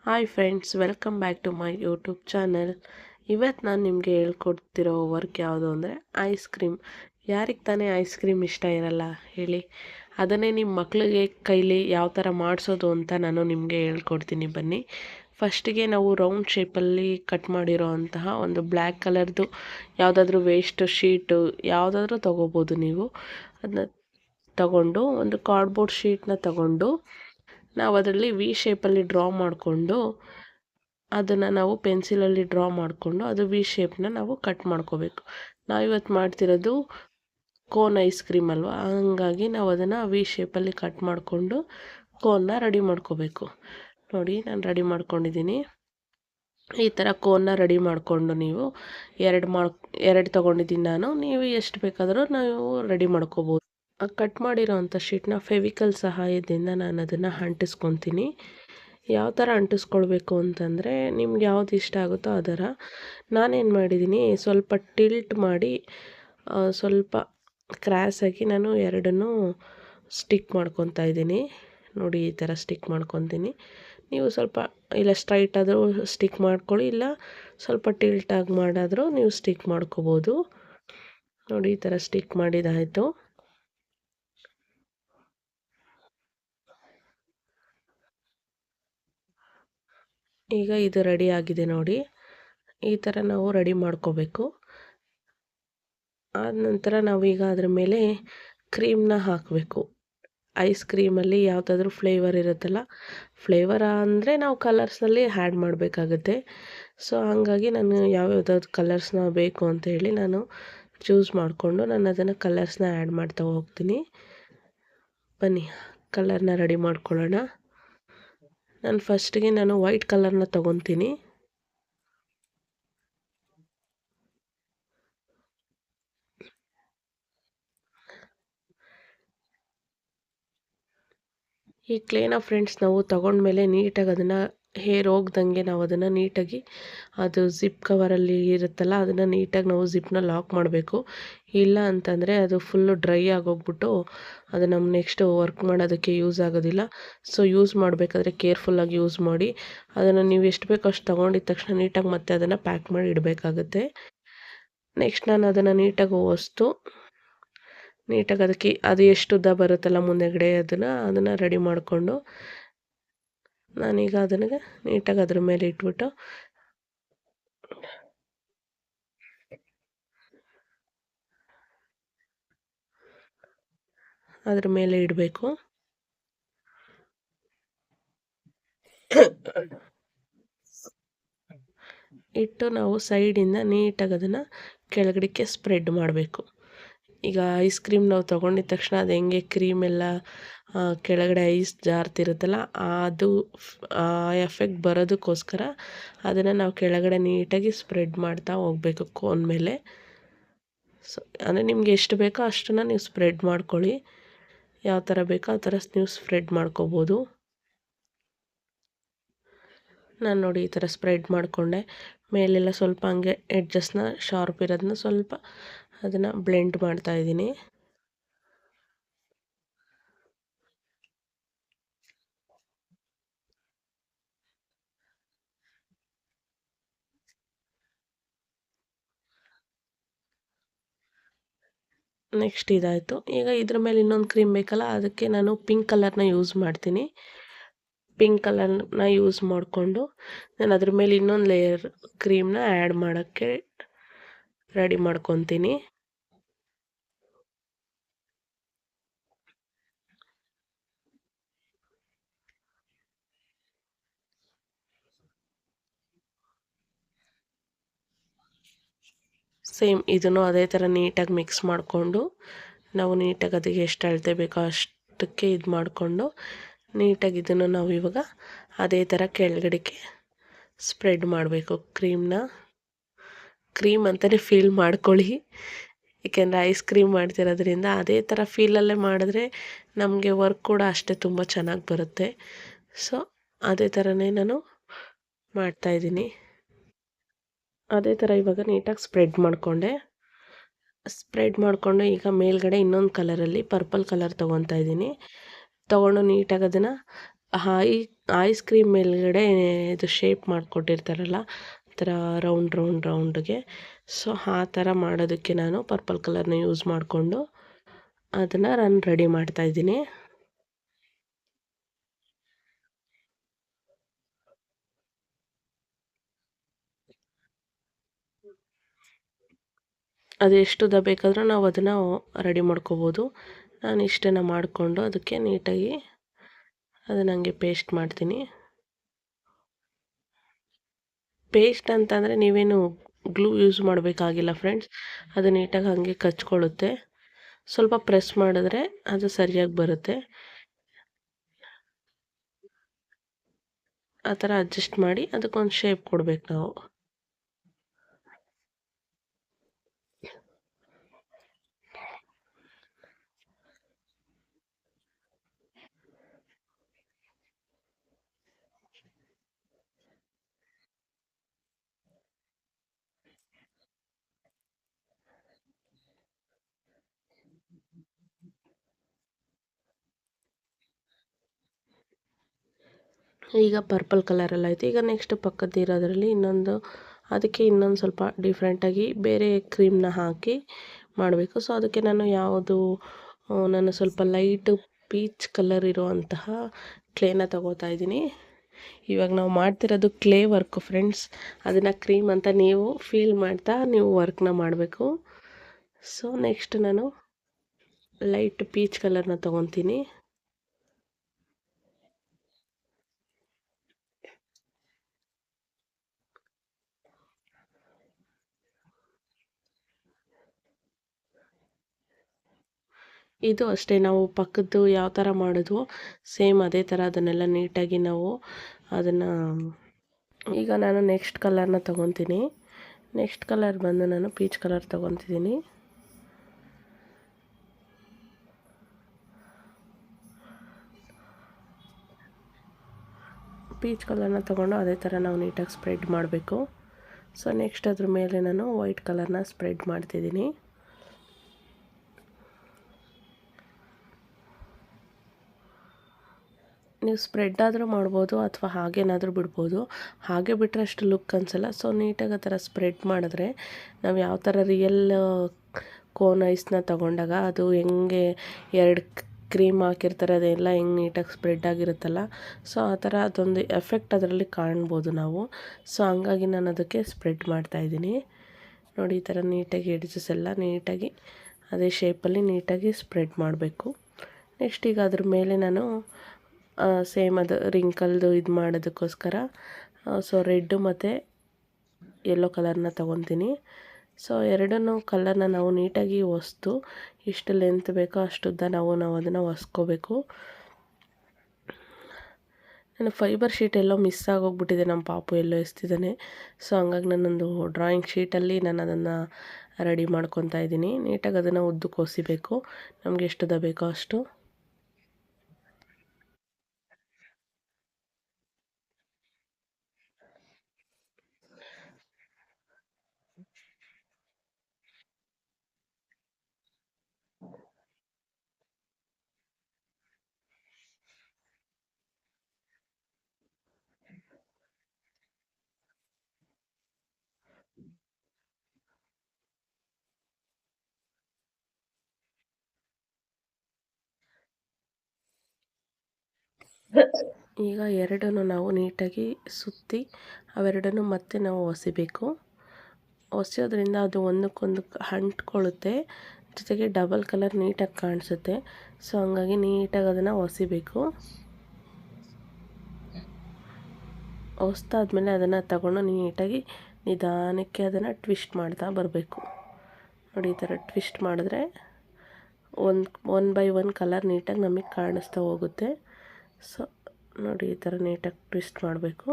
Hi friends, welcome back to my YouTube channel. ಇವತ್ತು ನಾನು ನಿಮಗೆ ಹೇಳ್ಕೊಡ್ತಿರೋ ವರ್ಕ್ ಯಾವುದು ಅಂದರೆ ಐಸ್ ಕ್ರೀಮ್. ಯಾರಿಗೆ ತಾನೇ ಐಸ್ ಕ್ರೀಮ್ ಇಷ್ಟ ಇರಲ್ಲ ಹೇಳಿ. ಅದನ್ನೇ ನಿಮ್ಮ ಮಕ್ಕಳಿಗೆ ಕೈಲಿ ಯಾವ ಥರ ಮಾಡಿಸೋದು ಅಂತ ನಾನು ನಿಮಗೆ ಹೇಳ್ಕೊಡ್ತೀನಿ ಬನ್ನಿ. ಫಸ್ಟಿಗೆ ನಾವು ರೌಂಡ್ ಶೇಪಲ್ಲಿ ಕಟ್ ಮಾಡಿರೋ ಅಂತಹ ಒಂದು ಬ್ಲ್ಯಾಕ್ ಕಲರ್ದು ಯಾವುದಾದ್ರೂ ವೇಸ್ಟ್ ಶೀಟು ಯಾವುದಾದ್ರೂ ತೊಗೋಬೋದು ನೀವು. ಅದನ್ನ ತಗೊಂಡು ಒಂದು ಕಾರ್ಡ್ಬೋರ್ಡ್ ಶೀಟ್ನ ತಗೊಂಡು ನಾವು ಅದರಲ್ಲಿ ವಿ ಶೇಪಲ್ಲಿ ಡ್ರಾ ಮಾಡಿಕೊಂಡು ಅದನ್ನು ನಾವು ಪೆನ್ಸಿಲಲ್ಲಿ ಡ್ರಾ ಮಾಡಿಕೊಂಡು ಅದು ವಿ ಶೇಪ್ನ ನಾವು ಕಟ್ ಮಾಡ್ಕೋಬೇಕು. ನಾವಿವತ್ತು ಮಾಡ್ತಿರೋದು ಕೋನ್ ಐಸ್ ಕ್ರೀಮ್ ಅಲ್ವಾ, ಹಾಗಾಗಿ ನಾವು ಅದನ್ನು ವಿ ಶೇಪಲ್ಲಿ ಕಟ್ ಮಾಡಿಕೊಂಡು ಕೋನ್ನ ರೆಡಿ ಮಾಡ್ಕೋಬೇಕು. ನೋಡಿ, ನಾನು ರೆಡಿ ಮಾಡ್ಕೊಂಡಿದ್ದೀನಿ. ಈ ಥರ ಕೋನ್ನ ರೆಡಿ ಮಾಡಿಕೊಂಡು ನೀವು ಎರಡು ತೊಗೊಂಡಿದ್ದೀನಿ ನಾನು. ನೀವು ಎಷ್ಟು ಬೇಕಾದರೂ ನಾವು ರೆಡಿ ಮಾಡ್ಕೋಬೋದು. ಕಟ್ ಮಾಡಿರೋ ಅಂಥ ಶೀಟ್ನ ಫೆವಿಕಲ್ ಸಹಾಯದಿಂದ ನಾನು ಅದನ್ನು ಅಂಟಿಸ್ಕೊತೀನಿ. ಯಾವ ಥರ ಅಂಟಿಸ್ಕೊಳ್ಬೇಕು ಅಂತಂದರೆ ನಿಮ್ಗೆ ಯಾವ್ದು ಇಷ್ಟ ಆಗುತ್ತೋ ಅದರ. ನಾನೇನು ಮಾಡಿದ್ದೀನಿ, ಸ್ವಲ್ಪ ಟಿಲ್ಟ್ ಮಾಡಿ ಸ್ವಲ್ಪ ಕ್ರಾಸಾಗಿ ನಾನು ಎರಡನ್ನೂ ಸ್ಟಿಕ್ ಮಾಡ್ಕೊತಾ ಇದ್ದೀನಿ. ನೋಡಿ, ಈ ಥರ ಸ್ಟಿಕ್ ಮಾಡ್ಕೊತೀನಿ. ನೀವು ಸ್ವಲ್ಪ ಇಲ್ಲ ಸ್ಟ್ರೈಟ್ ಆದರೂ ಸ್ಟಿಕ್ ಮಾಡ್ಕೊಳ್ಳಿ, ಇಲ್ಲ ಸ್ವಲ್ಪ ಟಿಲ್ಟಾಗಿ ಮಾಡಾದರೂ ನೀವು ಸ್ಟಿಕ್ ಮಾಡ್ಕೋಬೋದು. ನೋಡಿ, ಈ ಥರ ಸ್ಟಿಕ್ ಮಾಡಿದಾಯಿತು. ಈಗ ಇದು ರೆಡಿ ಆಗಿದೆ ನೋಡಿ. ಈ ಥರ ನಾವು ರೆಡಿ ಮಾಡ್ಕೋಬೇಕು. ಆದ ನಂತರ ನಾವೀಗ ಅದರ ಮೇಲೆ ಕ್ರೀಮ್ನ ಹಾಕಬೇಕು. ಐಸ್ ಕ್ರೀಮಲ್ಲಿ ಯಾವುದಾದ್ರೂ ಫ್ಲೇವರ್ ಇರುತ್ತಲ್ಲ, ಫ್ಲೇವರ್ ಅಂದರೆ ನಾವು ಕಲರ್ಸ್ನಲ್ಲಿ ಆ್ಯಡ್ ಮಾಡಬೇಕಾಗುತ್ತೆ. ಸೊ ಹಾಗಾಗಿ ನಾನು ಯಾವ್ಯಾವ್ದಾದ್ರು ಕಲರ್ಸ್ನ ಬೇಕು ಅಂತ ಹೇಳಿ ನಾನು ಚೂಸ್ ಮಾಡಿಕೊಂಡು ನಾನು ಅದನ್ನು ಕಲರ್ಸ್ನ ಆ್ಯಡ್ ಮಾಡ್ತಾ ಹೋಗ್ತೀನಿ. ಬನ್ನಿ, ಕಲರ್ನ ರೆಡಿ ಮಾಡ್ಕೊಳ್ಳೋಣ. ನಾನು ಫಸ್ಟಿಗೆ ವೈಟ್ ಕಲರ್ನ ತೊಗೊತೀನಿ. ಈ ಕ್ಲೇನ ಫ್ರೆಂಡ್ಸ್ ನಾವು ತೊಗೊಂಡ್ಮೇಲೆ ನೀಟಾಗಿ ಅದನ್ನು ಹೇರ್ ಹೋಗ್ದಂಗೆ ನಾವು ಅದನ್ನು ನೀಟಾಗಿ ಅದು ಜಿಪ್ ಕವರಲ್ಲಿ ಇರುತ್ತಲ್ಲ ಅದನ್ನು ನೀಟಾಗಿ ನಾವು ಜಿಪ್ನ ಲಾಕ್ ಮಾಡಬೇಕು. ಇಲ್ಲ ಅಂತಂದರೆ ಅದು ಫುಲ್ಲು ಡ್ರೈ ಆಗೋಗ್ಬಿಟ್ಟು ಅದು ನಮ್ಮ ನೆಕ್ಸ್ಟ್ ವರ್ಕ್ ಮಾಡೋದಕ್ಕೆ ಯೂಸ್ ಆಗೋದಿಲ್ಲ. ಸೊ ಯೂಸ್ ಮಾಡಬೇಕಾದ್ರೆ ಕೇರ್ಫುಲ್ಲಾಗಿ ಯೂಸ್ ಮಾಡಿ. ಅದನ್ನು ನೀವು ಎಷ್ಟು ಬೇಕೋ ಅಷ್ಟು ತೊಗೊಂಡಿದ್ದ ತಕ್ಷಣ ನೀಟಾಗಿ ಮತ್ತೆ ಅದನ್ನು ಪ್ಯಾಕ್ ಮಾಡಿ ಇಡಬೇಕಾಗುತ್ತೆ. ನೆಕ್ಸ್ಟ್ ನಾನು ಅದನ್ನು ನೀಟಾಗಿ ಒರೆಸ್ತು ನೀಟಾಗಿ ಅದಕ್ಕೆ ಅದು ಎಷ್ಟು ಉದ್ದ ಬರುತ್ತಲ್ಲ ಮುಂದೆಗಡೆ ಅದನ್ನು ರೆಡಿ ಮಾಡಿಕೊಂಡು ನಾನೀಗ ಅದನ್ನು ನೀಟಾಗಿ ಅದ್ರ ಮೇಲೆ ಇಟ್ಬಿಟ್ಟು ಅದ್ರ ಮೇಲೆ ಇಡಬೇಕು. ಇಟ್ಟು ನಾವು ಸೈಡಿಂದ ನೀಟಾಗಿ ಅದನ್ನು ಕೆಳಗಡೆಗೆ ಸ್ಪ್ರೆಡ್ ಮಾಡಬೇಕು. ಈಗ ಐಸ್ ಕ್ರೀಮ್ ನಾವು ತೊಗೊಂಡಿದ್ದ ತಕ್ಷಣ ಅದು ಹೆಂಗೆ ಕ್ರೀಮೆಲ್ಲ ಕೆಳಗಡೆ ಐಸ್ ಜಾರ್ತಿರುತ್ತಲ್ಲ, ಅದು ಆ ಎಫೆಕ್ಟ್ ಬರೋದಕ್ಕೋಸ್ಕರ ಅದನ್ನು ನಾವು ಕೆಳಗಡೆ ನೀಟಾಗಿ ಸ್ಪ್ರೆಡ್ ಮಾಡ್ತಾ ಹೋಗಬೇಕು ಕೋನ್ ಮೇಲೆ. ಸೊ ಅಂದರೆ ನಿಮ್ಗೆ ಎಷ್ಟು ಬೇಕೋ ಅಷ್ಟನ್ನು ನೀವು ಸ್ಪ್ರೆಡ್ ಮಾಡ್ಕೊಳ್ಳಿ. ಯಾವ ಥರ ಬೇಕೋ ಆ ಥರ ನೀವು ಸ್ಪ್ರೆಡ್ ಮಾಡ್ಕೋಬೋದು. ನಾನು ನೋಡಿ ಈ ಥರ ಸ್ಪ್ರೆಡ್ ಮಾಡಿಕೊಂಡೆ. ಮೇಲೆಲ್ಲ ಸ್ವಲ್ಪ ಹಂಗೆ ಎಡ್ಜಸ್ನ ಶಾರ್ಪ್ ಇರೋದನ್ನ ಸ್ವಲ್ಪ ಅದನ್ನು ಬ್ಲೆಂಡ್ ಮಾಡ್ತಾಯಿದ್ದೀನಿ. ನೆಕ್ಸ್ಟ್ ಇದಾಯಿತು. ಈಗ ಇದ್ರ ಮೇಲೆ ಇನ್ನೊಂದು ಕ್ರೀಮ್ ಬೇಕಲ್ಲ, ಅದಕ್ಕೆ ನಾನು ಪಿಂಕ್ ಕಲರ್ನ ಯೂಸ್ ಮಾಡ್ತೀನಿ. ಪಿಂಕ್ ಕಲರ್ನ ಯೂಸ್ ಮಾಡಿಕೊಂಡು ನಾನು ಅದ್ರ ಮೇಲೆ ಇನ್ನೊಂದು ಲೇಯರ್ ಕ್ರೀಮ್ನ ಆ್ಯಡ್ ಮಾಡೋಕ್ಕೆ ರೆಡಿ ಮಾಡ್ಕೊತೀನಿ. ಸೇಮ್ ಇದನ್ನು ಅದೇ ಥರ ನೀಟಾಗಿ ಮಿಕ್ಸ್ ಮಾಡಿಕೊಂಡು ನಾವು ನೀಟಾಗಿ ಅದಕ್ಕೆ ಎಷ್ಟು ಅಳತೆ ಬೇಕೋ ಅಷ್ಟಕ್ಕೆ ಇದು ಮಾಡಿಕೊಂಡು ನೀಟಾಗಿ ಇದನ್ನು ನಾವು ಇವಾಗ ಅದೇ ಥರ ಕೆಳಗಡೆಗೆ ಸ್ಪ್ರೆಡ್ ಮಾಡಬೇಕು. ಕ್ರೀಮ್ ಅಂತಲೇ ಫೀಲ್ ಮಾಡ್ಕೊಳ್ಳಿ, ಏಕೆಂದರೆ ಐಸ್ ಕ್ರೀಮ್ ಮಾಡ್ತಿರೋದ್ರಿಂದ ಅದೇ ಥರ ಫೀಲಲ್ಲೇ ಮಾಡಿದ್ರೆ ನಮಗೆ ವರ್ಕ್ ಕೂಡ ಅಷ್ಟೇ ತುಂಬ ಚೆನ್ನಾಗಿ ಬರುತ್ತೆ. ಸೊ ಅದೇ ಥರನೇ ನಾನು ಮಾಡ್ತಾಯಿದ್ದೀನಿ. ಅದೇ ಥರ ಇವಾಗ ನೀಟಾಗಿ ಸ್ಪ್ರೆಡ್ ಮಾಡಿಕೊಂಡು ಈಗ ಮೇಲ್ಗಡೆ ಇನ್ನೊಂದು ಕಲರಲ್ಲಿ ಪರ್ಪಲ್ ಕಲರ್ ತೊಗೊತಾ ಇದ್ದೀನಿ. ತೊಗೊಂಡು ನೀಟಾಗಿ ಅದನ್ನು ಐಸ್ ಕ್ರೀಮ್ ಮೇಲ್ಗಡೆ ಇದು ಶೇಪ್ ಮಾಡಿಕೊಟ್ಟಿರ್ತಾರಲ್ಲ ಆ ಥರ ರೌಂಡ್ಗೆ. ಸೊ ಆ ಥರ ಮಾಡೋದಕ್ಕೆ ನಾನು ಪರ್ಪಲ್ ಕಲರ್ನ ಯೂಸ್ ಮಾಡಿಕೊಂಡು ಅದನ್ನು ನಾನು ರೆಡಿ ಮಾಡ್ತಾಯಿದ್ದೀನಿ. ಅದು ಎಷ್ಟು ಉದ್ದ ಬೇಕಾದರೂ ನಾವು ಅದನ್ನು ರೆಡಿ ಮಾಡ್ಕೋಬೋದು. ನಾನು ಇಷ್ಟನ್ನು ಮಾಡಿಕೊಂಡು ಅದಕ್ಕೆ ನೀಟಾಗಿ ಅದನ್ನು ಹಂಗೆ ಪೇಸ್ಟ್ ಮಾಡ್ತೀನಿ. ಪೇಸ್ಟ್ ಅಂತಂದರೆ ನೀವೇನು ಗ್ಲೂ ಯೂಸ್ ಮಾಡಬೇಕಾಗಿಲ್ಲ ಫ್ರೆಂಡ್ಸ್, ಅದು ನೀಟಾಗಿ ಹಾಗೆ ಕಚ್ಕೊಳ್ಳುತ್ತೆ. ಸ್ವಲ್ಪ ಪ್ರೆಸ್ ಮಾಡಿದ್ರೆ ಅದು ಸರಿಯಾಗಿ ಬರುತ್ತೆ. ಆ ಥರ ಅಡ್ಜಸ್ಟ್ ಮಾಡಿ ಅದಕ್ಕೊಂದು ಶೇಪ್ ಕೊಡಬೇಕು ನಾವು. ಈಗ ಪರ್ಪಲ್ ಕಲರೆಲ್ಲ ಆಯಿತು. ಈಗ ನೆಕ್ಸ್ಟ್ ಪಕ್ಕದಿರೋದ್ರಲ್ಲಿ ಅದಕ್ಕೆ ಇನ್ನೊಂದು ಸ್ವಲ್ಪ ಡಿಫ್ರೆಂಟಾಗಿ ಬೇರೆ ಕ್ರೀಮ್ನ ಹಾಕಿ ಮಾಡಬೇಕು. ಸೊ ಅದಕ್ಕೆ ನಾನು ಸ್ವಲ್ಪ ಲೈಟ್ ಪೀಚ್ ಕಲರ್ ಇರುವಂತಹ ಕ್ಲೇನ ತಗೋತಾ ಇದ್ದೀನಿ. ಇವಾಗ ನಾವು ಮಾಡ್ತಿರೋದು ಕ್ಲೇ ವರ್ಕು ಫ್ರೆಂಡ್ಸ್, ಅದನ್ನು ಕ್ರೀಮ್ ಅಂತ ನೀವು ಫೀಲ್ ಮಾಡ್ತಾ ನೀವು ವರ್ಕ್ನ ಮಾಡಬೇಕು. ಸೊ ನೆಕ್ಸ್ಟ್ ನಾನು ಲೈಟ್ ಪೀಚ್ ಕಲರ್ನ ತೊಗೊತೀನಿ. ಇದು ಅಷ್ಟೇ, ನಾವು ಪಕ್ಕದ್ದು ಯಾವ ಥರ ಮಾಡಿದ್ವೋ ಸೇಮ್ ಅದೇ ಥರ ಅದನ್ನೆಲ್ಲ ನೀಟಾಗಿ ನಾವು ಅದನ್ನು. ಈಗ ನಾನು ನೆಕ್ಸ್ಟ್ ಕಲರ್ನ ತೊಗೊತೀನಿ. ನೆಕ್ಸ್ಟ್ ಕಲರ್ ಬಂದು ನಾನು ಪೀಚ್ ಕಲರ್ ತೊಗೊತಿದ್ದೀನಿ. ಪೀಚ್ ಕಲರ್ನ ತೊಗೊಂಡು ಅದೇ ಥರ ನಾವು ನೀಟಾಗಿ ಸ್ಪ್ರೆಡ್ ಮಾಡಬೇಕು. ಸೊ ನೆಕ್ಸ್ಟ್ ಅದ್ರ ಮೇಲೆ ನಾನು ವೈಟ್ ಕಲರ್ನ ಸ್ಪ್ರೆಡ್ ಮಾಡ್ತಿದ್ದೀನಿ. ನೀವು ಸ್ಪ್ರೆಡ್ ಆದರೂ ಮಾಡ್ಬೋದು ಅಥವಾ ಹಾಗೇನಾದರೂ ಬಿಡ್ಬೋದು. ಹಾಗೆ ಬಿಟ್ಟರೆ ಅಷ್ಟು ಲುಕ್ ಅನಿಸಲ್ಲ. ಸೊ ನೀಟಾಗಿ ಆ ಥರ ಸ್ಪ್ರೆಡ್ ಮಾಡಿದ್ರೆ ನಾವು ಯಾವ ಥರ ರಿಯಲ್ ಕೋನ್ ಐಸ್ನ ತೊಗೊಂಡಾಗ ಅದು ಹೆಂಗೆ ಎರಡು ಕ್ರೀಮ್ ಹಾಕಿರ್ತಾರೆ ಅದೆಲ್ಲ ಹೆಂಗೆ ನೀಟಾಗಿ ಸ್ಪ್ರೆಡ್ ಆಗಿರುತ್ತಲ್ಲ, ಸೊ ಆ ಥರ ಅದೊಂದು ಎಫೆಕ್ಟ್ ಅದರಲ್ಲಿ ಕಾಣ್ಬೋದು ನಾವು. ಸೊ ಹಂಗಾಗಿ ನಾನು ಅದಕ್ಕೆ ಸ್ಪ್ರೆಡ್ ಮಾಡ್ತಾಯಿದ್ದೀನಿ. ನೋಡಿ ಈ ಥರ ನೀಟಾಗಿ ಎಡ್ಜಸ್ ಎಲ್ಲ ನೀಟಾಗಿ ಅದೇ ಶೇಪಲ್ಲಿ ನೀಟಾಗಿ ಸ್ಪ್ರೆಡ್ ಮಾಡಬೇಕು. ನೆಕ್ಸ್ಟ್ ಈಗ ಅದ್ರ ಮೇಲೆ ನಾನು ಸೇಮ್ ಅದು ರಿಂಕಲ್ದು ಇದು ಮಾಡೋದಕ್ಕೋಸ್ಕರ ಸೊ ರೆಡ್ಡು ಮತ್ತು ಯೆಲ್ಲೋ ಕಲರ್ನ ತೊಗೊತೀನಿ. ಸೊ ಎರಡನ್ನೂ ಕಲರ್ನ ನಾವು ನೀಟಾಗಿ ಒಸ್ದು ಇಷ್ಟು ಲೆಂತ್ ಬೇಕೋ ಅಷ್ಟುದ್ದ ನಾವು ಅದನ್ನು ಒಸ್ಕೋಬೇಕು. ನಾನು ಫೈಬರ್ ಶೀಟ್ ಎಲ್ಲೋ ಮಿಸ್ ಆಗೋಗ್ಬಿಟ್ಟಿದೆ, ನಮ್ಮ ಪಾಪು ಎಲ್ಲೋ ಎಸ್ತಿದ್ದಾನೆ. ಸೊ ಹಂಗಾಗಿ ನಾನೊಂದು ಡ್ರಾಯಿಂಗ್ ಶೀಟಲ್ಲಿ ನಾನು ಅದನ್ನು ರೆಡಿ ಮಾಡ್ಕೊತಾ ಇದ್ದೀನಿ. ನೀಟಾಗಿ ಅದನ್ನು ಉದ್ದಕ್ಕೆ ಒಸಿಬೇಕು, ನಮಗೆ ಎಷ್ಟು ಬೇಕೋ ಅಷ್ಟು. ಈಗ ಎರಡನ್ನು ನಾವು ನೀಟಾಗಿ ಸುತ್ತಿ ಅವೆರಡನ್ನು ಮತ್ತೆ ನಾವು ಒಸಿಬೇಕು. ಒಸೆಯೋದ್ರಿಂದ ಅದು ಒಂದಕ್ಕೊಂದು ಅಂಟ್ಕೊಳ್ಳುತ್ತೆ, ಜೊತೆಗೆ ಡಬಲ್ ಕಲರ್ ನೀಟಾಗಿ ಕಾಣಿಸುತ್ತೆ. ಸೊ ಹಂಗಾಗಿ ನೀಟಾಗಿ ಅದನ್ನು ಒಸಿಬೇಕು. ಒಸ್ದಾದ್ಮೇಲೆ ಅದನ್ನು ತಗೊಂಡು ನೀಟಾಗಿ ನಿಧಾನಕ್ಕೆ ಅದನ್ನು ಟ್ವಿಸ್ಟ್ ಮಾಡ್ತಾ ಬರಬೇಕು. ನೋಡಿ ಈ ಥರ ಟ್ವಿಸ್ಟ್ ಮಾಡಿದ್ರೆ ಒನ್ ಬೈ ಒನ್ ಕಲರ್ ನೀಟಾಗಿ ನಮಗೆ ಕಾಣಿಸ್ತಾ ಹೋಗುತ್ತೆ. ಸೊ ನೋಡಿ ಈ ಥರ ನೀಟಾಗಿ ಟ್ವಿಸ್ಟ್ ಮಾಡಬೇಕು.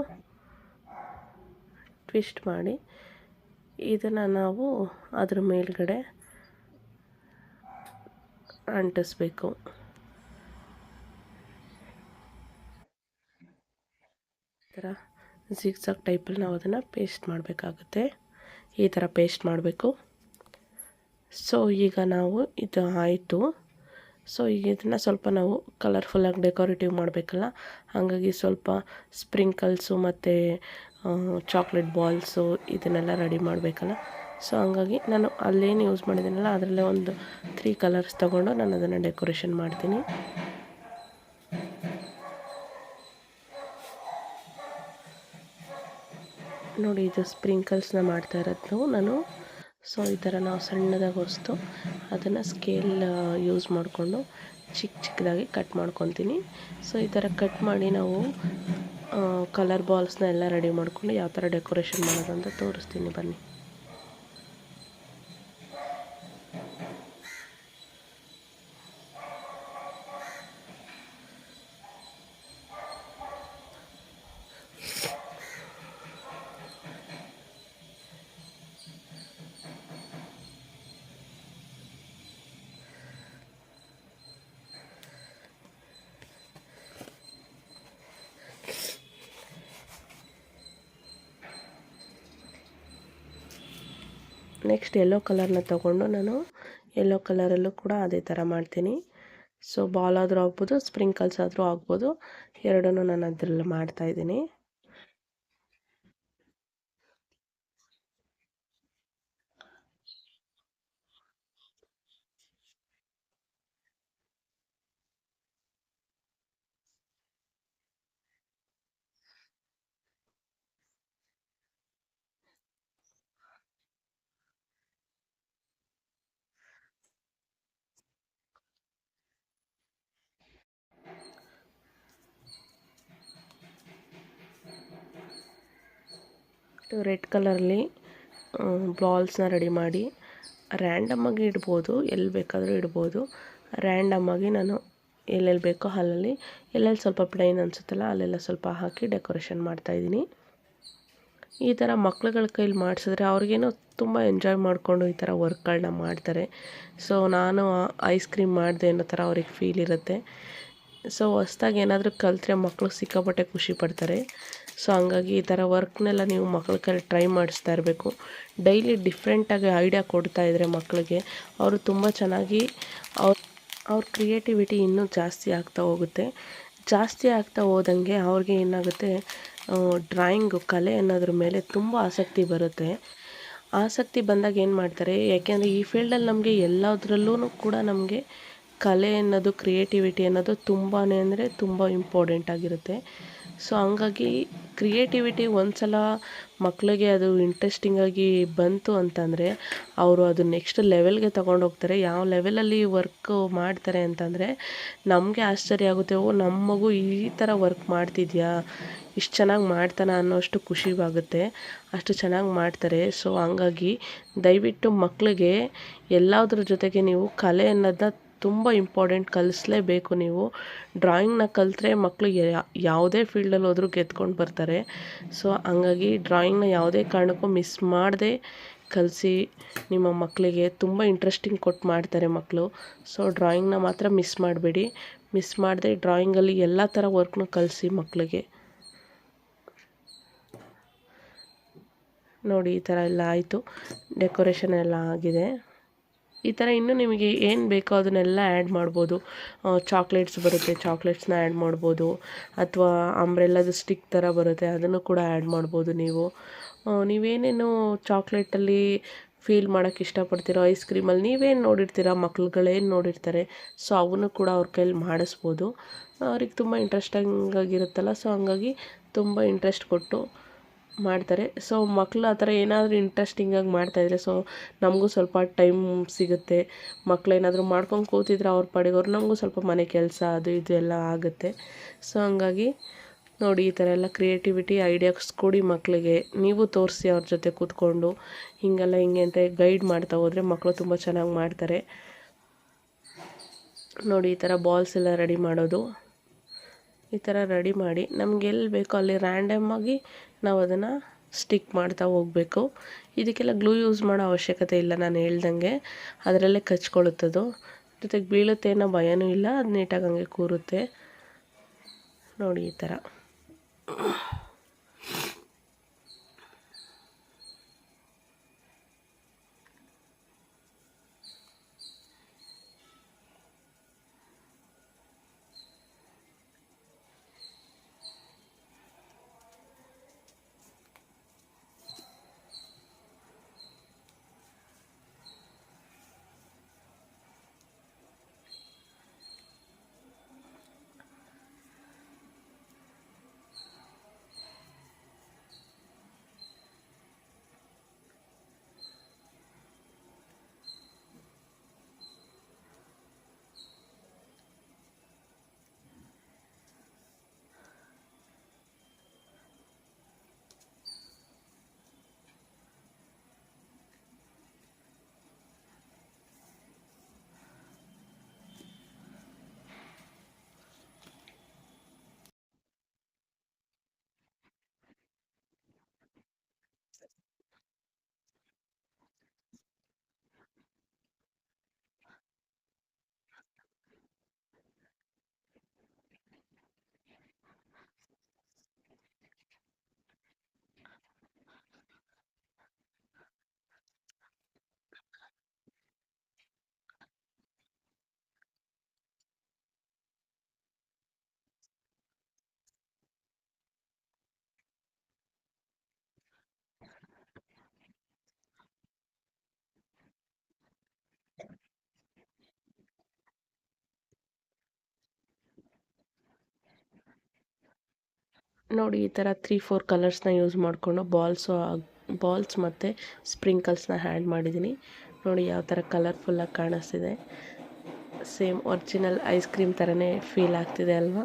ಟ್ವಿಸ್ಟ್ ಮಾಡಿ ಇದನ್ನು ನಾವು ಅದ್ರ ಮೇಲ್ಗಡೆ ಅಂಟಿಸ್ಬೇಕು. ಈ ಥರ ಜಿಗ್ಜಾಗ್ ಟೈಪಲ್ಲಿ ನಾವು ಅದನ್ನು ಪೇಸ್ಟ್ ಮಾಡಬೇಕಾಗುತ್ತೆ. ಈ ಥರ ಪೇಸ್ಟ್ ಮಾಡಬೇಕು. ಸೊ ಈಗ ನಾವು ಇದು ಆಯಿತು. ಸೊ ಈಗ ಇದನ್ನು ಸ್ವಲ್ಪ ನಾವು ಕಲರ್ಫುಲ್ಲಾಗಿ ಡೆಕೋರೇಟಿವ್ ಮಾಡಬೇಕಲ್ಲ, ಹಾಗಾಗಿ ಸ್ವಲ್ಪ ಸ್ಪ್ರಿಂಕಲ್ಸು ಮತ್ತು ಚಾಕ್ಲೇಟ್ ಬಾಲ್ಸು ಇದನ್ನೆಲ್ಲ ರೆಡಿ ಮಾಡಬೇಕಲ್ಲ. ಸೊ ಹಂಗಾಗಿ ನಾನು ಅಲ್ಲೇನು ಯೂಸ್ ಮಾಡಿದ್ದೀನಲ್ಲ ಅದರಲ್ಲೇ ಒಂದು 3 ಕಲರ್ಸ್ ತೊಗೊಂಡು ನಾನು ಅದನ್ನು ಡೆಕೋರೇಷನ್ ಮಾಡ್ತೀನಿ. ನೋಡಿ, ಇದು ಸ್ಪ್ರಿಂಕಲ್ಸ್ನ ಮಾಡ್ತಾ ಇರೋದು ನಾನು. ಸೊ ಈ ಥರ ನಾವು ಸಣ್ಣದಾಗಿ ಹೊಸ್ತು ಅದನ್ನು ಸ್ಕೇಲ್ ಯೂಸ್ ಮಾಡಿಕೊಂಡು ಚಿಕ್ಕದಾಗಿ ಕಟ್ ಮಾಡ್ಕೊತೀನಿ. ಸೊ ಈ ಥರ ಕಟ್ ಮಾಡಿ ನಾವು ಕಲರ್ ಬಾಲ್ಸ್ನ ಎಲ್ಲ ರೆಡಿ ಮಾಡ್ಕೊಂಡು ಯಾವ ಥರ ಡೆಕೋರೇಷನ್ ಮಾಡೋದು ಅಂತ ತೋರಿಸ್ತೀನಿ ಬನ್ನಿ. ನೆಕ್ಸ್ಟ್ ಯೆಲ್ಲೋ ಕಲರ್ನ ತೊಗೊಂಡು ನಾನು ಯೆಲ್ಲೋ ಕಲರಲ್ಲೂ ಕೂಡ ಅದೇ ಥರ ಮಾಡ್ತೀನಿ. ಸೊ ಬಾಲ್ ಆದರೂ ಆಗ್ಬೋದು, ಸ್ಪ್ರಿಂಕಲ್ಸ್ ಆದರೂ ಆಗ್ಬೋದು, ಎರಡನ್ನೂ ನಾನು ಅದರಲ್ಲಿ ಮಾಡ್ತಾಯಿದ್ದೀನಿ. ರೆಡ್ ಕಲರಲ್ಲಿ ಬಾಲ್ಸ್ನ ರೆಡಿ ಮಾಡಿ ರ್ಯಾಂಡಮ್ಮಾಗಿ ಇಡ್ಬೋದು, ಎಲ್ಲಿ ಬೇಕಾದರೂ ಇಡ್ಬೋದು. ರ್ಯಾಂಡಮ್ಮಾಗಿ ನಾನು ಎಲ್ಲೆಲ್ಲಿ ಬೇಕೋ ಅಲ್ಲಲ್ಲಿ, ಎಲ್ಲೆಲ್ಲಿ ಸ್ವಲ್ಪ ಪ್ಲೈನ್ ಅನಿಸುತ್ತಲ್ಲ ಅಲ್ಲೆಲ್ಲ ಸ್ವಲ್ಪ ಹಾಕಿ ಡೆಕೋರೇಷನ್ ಮಾಡ್ತಾಯಿದ್ದೀನಿ. ಈ ಥರ ಮಕ್ಳುಗಳ ಕೈಲಿ ಮಾಡಿಸಿದ್ರೆ ಅವ್ರಿಗೇನೋ ತುಂಬ ಎಂಜಾಯ್ ಮಾಡಿಕೊಂಡು ಈ ಥರ ವರ್ಕ್ಗಳನ್ನ ಮಾಡ್ತಾರೆ. ಸೊ ನಾನು ಐಸ್ ಕ್ರೀಮ್ ಮಾಡಿದೆ ಅನ್ನೋ ಥರ ಅವ್ರಿಗೆ ಫೀಲ್ ಇರುತ್ತೆ. ಸೊ ಹೊಸ್ದಾಗಿ ಏನಾದರೂ ಕಲಿತ್ರೆ ಮಕ್ಕಳು ಸಿಕ್ಕಾಪಟ್ಟೆ ಖುಷಿ ಪಡ್ತಾರೆ. ಸೊ ಹಂಗಾಗಿ ಈ ಥರ ವರ್ಕ್ನೆಲ್ಲ ನೀವು ಮಕ್ಳ ಕೈಲಿ ಟ್ರೈ ಮಾಡಿಸ್ತಾ ಇರಬೇಕು. ಡೈಲಿ ಡಿಫ್ರೆಂಟಾಗಿ ಐಡಿಯಾ ಕೊಡ್ತಾಯಿದ್ರೆ ಮಕ್ಕಳಿಗೆ ಅವರು ತುಂಬ ಚೆನ್ನಾಗಿ ಅವ್ರ ಕ್ರಿಯೇಟಿವಿಟಿ ಇನ್ನೂ ಜಾಸ್ತಿ ಆಗ್ತಾ ಹೋಗುತ್ತೆ. ಜಾಸ್ತಿ ಆಗ್ತಾ ಹೋದಂಗೆ ಅವ್ರಿಗೆ ಏನಾಗುತ್ತೆ, ಡ್ರಾಯಿಂಗು ಕಲೆ ಅನ್ನೋದ್ರ ಮೇಲೆ ತುಂಬ ಆಸಕ್ತಿ ಬರುತ್ತೆ. ಆಸಕ್ತಿ ಬಂದಾಗ ಏನು ಮಾಡ್ತಾರೆ, ಯಾಕೆಂದರೆ ಈ ಫೀಲ್ಡಲ್ಲಿ ನಮಗೆ ಎಲ್ಲದರಲ್ಲೂ ಕೂಡ ನಮಗೆ ಕಲೆ ಅನ್ನೋದು, ಕ್ರಿಯೇಟಿವಿಟಿ ಅನ್ನೋದು ತುಂಬಾ ಅಂದರೆ ತುಂಬ ಇಂಪಾರ್ಟೆಂಟ್ ಆಗಿರುತ್ತೆ. ಸೊ ಹಂಗಾಗಿ ಕ್ರಿಯೇಟಿವಿಟಿ ಒಂದು ಸಲ ಮಕ್ಕಳಿಗೆ ಅದು ಇಂಟ್ರೆಸ್ಟಿಂಗಾಗಿ ಬಂತು ಅಂತಂದರೆ ಅವರು ಅದು ನೆಕ್ಸ್ಟ್ ಲೆವೆಲ್ಗೆ ತೊಗೊಂಡೋಗ್ತಾರೆ. ಯಾವ ಲೆವೆಲಲ್ಲಿ ವರ್ಕು ಮಾಡ್ತಾರೆ ಅಂತಂದರೆ ನಮಗೆ ಆಶ್ಚರ್ಯ ಆಗುತ್ತೆ, ಓ ನಮ್ಮ ಮಗು ಈ ಥರ ವರ್ಕ್ ಮಾಡ್ತಿದ್ಯಾ, ಇಷ್ಟು ಚೆನ್ನಾಗಿ ಮಾಡ್ತಾನೆ ಅನ್ನೋಷ್ಟು ಖುಷಿವಾಗುತ್ತೆ. ಅಷ್ಟು ಚೆನ್ನಾಗಿ ಮಾಡ್ತಾರೆ. ಸೊ ಹಂಗಾಗಿ ದಯವಿಟ್ಟು ಮಕ್ಕಳಿಗೆ ಎಲ್ಲದ್ರ ಜೊತೆಗೆ ನೀವು ಕಲೆ ಅನ್ನೋದನ್ನ ತುಂಬ ಇಂಪಾರ್ಟೆಂಟ್ ಕಲಿಸ್ಲೇಬೇಕು. ನೀವು ಡ್ರಾಯಿಂಗ್ನ ಕಲಿತ್ರೆ ಮಕ್ಕಳಿಗೆ ಯಾವುದೇ ಫೀಲ್ಡಲ್ಲಿ ಹೋದರೂ ಗೆದ್ಕೊಂಡು ಬರ್ತಾರೆ. ಸೊ ಹಂಗಾಗಿ ಡ್ರಾಯಿಂಗ್ನ ಯಾವುದೇ ಕಾರಣಕ್ಕೂ ಮಿಸ್ ಮಾಡದೆ ಕಲಿಸಿ. ನಿಮ್ಮ ಮಕ್ಕಳಿಗೆ ತುಂಬ ಇಂಟ್ರೆಸ್ಟಿಂಗ್ ಕೊಟ್ಟು ಮಾಡ್ತಾರೆ ಮಕ್ಕಳು. ಸೊ ಡ್ರಾಯಿಂಗ್ನ ಮಾತ್ರ ಮಿಸ್ ಮಾಡಬೇಡಿ. ಮಿಸ್ ಮಾಡದೆ ಡ್ರಾಯಿಂಗಲ್ಲಿ ಎಲ್ಲ ಥರ ವರ್ಕ್ನು ಕಲಿಸಿ ಮಕ್ಕಳಿಗೆ. ನೋಡಿ, ಈ ಥರ ಎಲ್ಲ ಆಯಿತು, ಡೆಕೋರೇಷನ್ ಎಲ್ಲ ಆಗಿದೆ. ಈ ಥರ ಇನ್ನೂ ನಿಮಗೆ ಏನು ಬೇಕೋ ಅದನ್ನೆಲ್ಲ ಆ್ಯಡ್ ಮಾಡ್ಬೋದು. ಚಾಕ್ಲೇಟ್ಸ್ ಬರುತ್ತೆ, ಚಾಕ್ಲೇಟ್ಸ್ನ ಆ್ಯಡ್ ಮಾಡ್ಬೋದು. ಅಥವಾ ಅಂಬ್ರೆಲ್ಲದು ಸ್ಟಿಕ್ ಥರ ಬರುತ್ತೆ, ಅದನ್ನು ಕೂಡ ಆ್ಯಡ್ ಮಾಡ್ಬೋದು ನೀವು. ನೀವೇನೇನು ಚಾಕ್ಲೇಟಲ್ಲಿ ಫೀಲ್ ಮಾಡೋಕ್ಕೆ ಇಷ್ಟಪಡ್ತೀರೋ, ಐಸ್ ಕ್ರೀಮಲ್ಲಿ ನೀವೇನು ನೋಡಿರ್ತೀರ, ಮಕ್ಳುಗಳೇನು ನೋಡಿರ್ತಾರೆ, ಸೊ ಅವನ್ನು ಕೂಡ ಅವ್ರ ಕೈಲಿ ಮಾಡಿಸ್ಬೋದು. ಅವ್ರಿಗೆ ತುಂಬ ಇಂಟ್ರೆಸ್ಟಿಂಗ್ ಆಗಿರುತ್ತಲ್ಲ, ಸೊ ಹಂಗಾಗಿ ತುಂಬ ಇಂಟ್ರೆಸ್ಟ್ ಕೊಟ್ಟು ಮಾಡ್ತಾರೆ. ಸೊ ಮಕ್ಕಳು ಆ ಥರ ಏನಾದರೂ ಇಂಟ್ರೆಸ್ಟಿಂಗಾಗಿ ಮಾಡ್ತಾಯಿದ್ರೆ ಸೊ ನಮಗೂ ಸ್ವಲ್ಪ ಟೈಮ್ ಸಿಗುತ್ತೆ. ಮಕ್ಕಳೇನಾದರೂ ಮಾಡ್ಕೊಂಡು ಕೂತಿದ್ರೆ ಅವ್ರ ಪಾಡಿಗೆ ಅವ್ರು, ನಮಗೂ ಸ್ವಲ್ಪ ಮನೆ ಕೆಲಸ ಅದು ಇದು ಎಲ್ಲ ಆಗುತ್ತೆ. ಸೊ ಹಂಗಾಗಿ ನೋಡಿ, ಈ ಥರ ಎಲ್ಲ ಕ್ರಿಯೇಟಿವಿಟಿ ಐಡಿಯಾಸ್ ಕೊಡಿ ಮಕ್ಕಳಿಗೆ. ನೀವು ತೋರಿಸಿ ಅವ್ರ ಜೊತೆ ಕೂತ್ಕೊಂಡು, ಹಿಂಗೆಲ್ಲ ಹಿಂಗೆ ಅಂತ ಗೈಡ್ ಮಾಡ್ತಾ ಹೋದರೆ ಮಕ್ಕಳು ತುಂಬ ಚೆನ್ನಾಗಿ ಮಾಡ್ತಾರೆ. ನೋಡಿ, ಈ ಥರ ಬಾಲ್ಸ್ ಎಲ್ಲ ರೆಡಿ ಮಾಡೋದು. ಈ ಥರ ರೆಡಿ ಮಾಡಿ ನಮ್ಗೆ ಎಲ್ಲಿ ಬೇಕೋ ಅಲ್ಲಿ ರ್ಯಾಂಡಮ್ಮಾಗಿ ನಾವು ಅದನ್ನು ಸ್ಟಿಕ್ ಮಾಡ್ತಾ ಹೋಗಬೇಕು. ಇದಕ್ಕೆಲ್ಲ ಗ್ಲೂ ಯೂಸ್ ಮಾಡೋ ಅವಶ್ಯಕತೆ ಇಲ್ಲ, ನಾನು ಹೇಳ್ದಂಗೆ ಅದರಲ್ಲೇ ಕಚ್ಕೊಳ್ಳುತ್ತದು. ಜೊತೆಗೆ ಬೀಳುತ್ತೆ ಅನ್ನೋ ಭಯನೂ ಇಲ್ಲ, ಅದು ನೀಟಾಗಿ ಹಂಗೆ ಕೂರುತ್ತೆ. ನೋಡಿ, ಈ ಥರ ನೋಡಿ ಈ ಥರ 3-4 ಕಲರ್ಸ್ನ ಯೂಸ್ ಮಾಡಿಕೊಂಡು ಬಾಲ್ಸ್ ಮತ್ತು ಸ್ಪ್ರಿಂಕಲ್ಸ್ನ ಆ್ಯಡ್ ಮಾಡಿದ್ದೀನಿ. ನೋಡಿ ಯಾವ ಥರ ಕಲರ್ಫುಲ್ಲಾಗಿ ಕಾಣಿಸ್ತಿದೆ. ಸೇಮ್ ಒರಿಜಿನಲ್ ಐಸ್ ಕ್ರೀಮ್ ಥರನೇ ಫೀಲ್ ಆಗ್ತಿದೆ ಅಲ್ವಾ?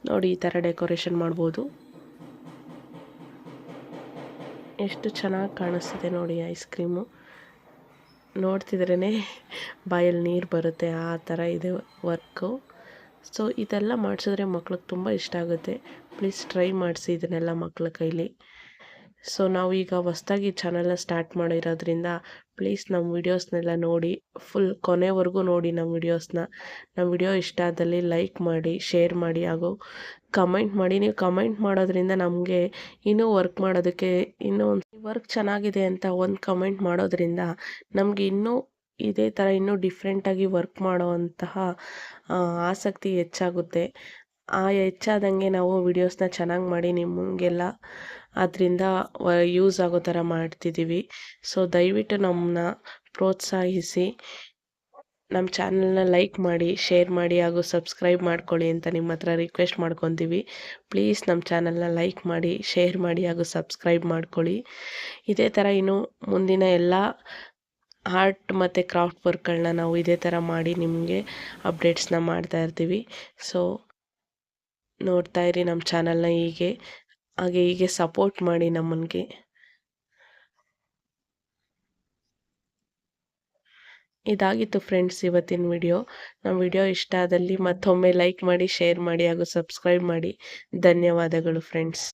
ನೋಡಿ ಈ ಥರ ಡೆಕೋರೇಷನ್ ಮಾಡ್ಬೋದು. ಎಷ್ಟು ಚೆನ್ನಾಗಿ ಕಾಣಿಸ್ತಿದೆ ನೋಡಿ ಐಸ್ ಕ್ರೀಮು. ನೋಡ್ತಿದ್ರೇ ಬಾಯಲ್ಲಿ ನೀರು ಬರುತ್ತೆ, ಆ ಥರ ಇದೆ ವರ್ಕು. ಸೊ ಇದೆಲ್ಲ ಮಾಡಿಸಿದ್ರೆ ಮಕ್ಳಿಗೆ ತುಂಬ ಇಷ್ಟ ಆಗುತ್ತೆ. ಪ್ಲೀಸ್ ಟ್ರೈ ಮಾಡಿಸಿ ಇದನ್ನೆಲ್ಲ ಮಕ್ಳ ಕೈಲಿ. ಸೊ ನಾವು ಈಗ ಹೊಸ್ದಾಗಿ ಚಾನಲ್ನ ಸ್ಟಾರ್ಟ್ ಮಾಡಿರೋದ್ರಿಂದ ಪ್ಲೀಸ್ ನಮ್ಮ ವೀಡಿಯೋಸ್ನೆಲ್ಲ ನೋಡಿ, ಫುಲ್ ಕೊನೆವರೆಗೂ ನೋಡಿ ನಮ್ಮ ವೀಡಿಯೋಸ್ನ. ನಮ್ಮ ವಿಡಿಯೋ ಇಷ್ಟ ಆದಲ್ಲಿ ಲೈಕ್ ಮಾಡಿ, ಶೇರ್ ಮಾಡಿ ಹಾಗೂ ಕಮೆಂಟ್ ಮಾಡಿ. ನೀವು ಕಮೆಂಟ್ ಮಾಡೋದ್ರಿಂದ ನಮಗೆ ಇನ್ನೂ ವರ್ಕ್ ಮಾಡೋದಕ್ಕೆ, ಇನ್ನೂ ಒಂದು ವರ್ಕ್ ಚೆನ್ನಾಗಿದೆ ಅಂತ ಒಂದು ಕಮೆಂಟ್ ಮಾಡೋದ್ರಿಂದ ನಮಗೆ ಇನ್ನೂ ಇದೇ ಥರ ಇನ್ನೂ ಡಿಫ್ರೆಂಟಾಗಿ ವರ್ಕ್ ಮಾಡೋವಂತಹ ಆಸಕ್ತಿ ಹೆಚ್ಚಾಗುತ್ತೆ. ಹೆಚ್ಚಾದಂಗೆ ನಾವು ವಿಡಿಯೋಸ್ನ ಚೆನ್ನಾಗಿ ಮಾಡಿ ನಿಮಗೆಲ್ಲ ಅದರಿಂದ ಯೂಸ್ ಆಗೋ ಥರ ಮಾಡ್ತಿದ್ದೀವಿ. ಸೊ ದಯವಿಟ್ಟು ನಮ್ಮನ್ನ ಪ್ರೋತ್ಸಾಹಿಸಿ, ನಮ್ಮ ಚಾನಲ್ನ ಲೈಕ್ ಮಾಡಿ, ಶೇರ್ ಮಾಡಿ ಹಾಗೂ ಸಬ್ಸ್ಕ್ರೈಬ್ ಮಾಡ್ಕೊಳ್ಳಿ ಅಂತ ನಿಮ್ಮ ಹತ್ರ ರಿಕ್ವೆಸ್ಟ್ ಮಾಡ್ಕೊತೀವಿ. ಪ್ಲೀಸ್ ನಮ್ಮ ಚಾನಲ್ನ ಲೈಕ್ ಮಾಡಿ, ಶೇರ್ ಮಾಡಿ ಹಾಗೂ ಸಬ್ಸ್ಕ್ರೈಬ್ ಮಾಡ್ಕೊಳ್ಳಿ. ಇದೇ ಥರ ಇನ್ನು ಮುಂದಿನ ಎಲ್ಲ ಆರ್ಟ್ ಮತ್ತು ಕ್ರಾಫ್ಟ್ ವರ್ಕ್ಗಳನ್ನ ನಾವು ಇದೇ ಥರ ಮಾಡಿ ನಿಮಗೆ ಅಪ್ಡೇಟ್ಸ್ನ ಮಾಡ್ತಾ ಇರ್ತೀವಿ. ಸೊ ನೋಡ್ತಾ ಇರಿ ನಮ್ಮ ಚಾನಲ್ನ ಹೀಗೆ ಸಪೋರ್ಟ್ ಮಾಡಿ ನಮ್ಮನಿಗೆ. ಇದಾಗಿತ್ತು ಫ್ರೆಂಡ್ಸ್ ಇವತ್ತಿನ ವಿಡಿಯೋ. ನಮ್ಮ ವಿಡಿಯೋ ಇಷ್ಟ ಆದಲ್ಲಿ ಮತ್ತೊಮ್ಮೆ ಲೈಕ್ ಮಾಡಿ, ಶೇರ್ ಮಾಡಿ ಹಾಗೂ ಸಬ್ಸ್ಕ್ರೈಬ್ ಮಾಡಿ. ಧನ್ಯವಾದಗಳು ಫ್ರೆಂಡ್ಸ್.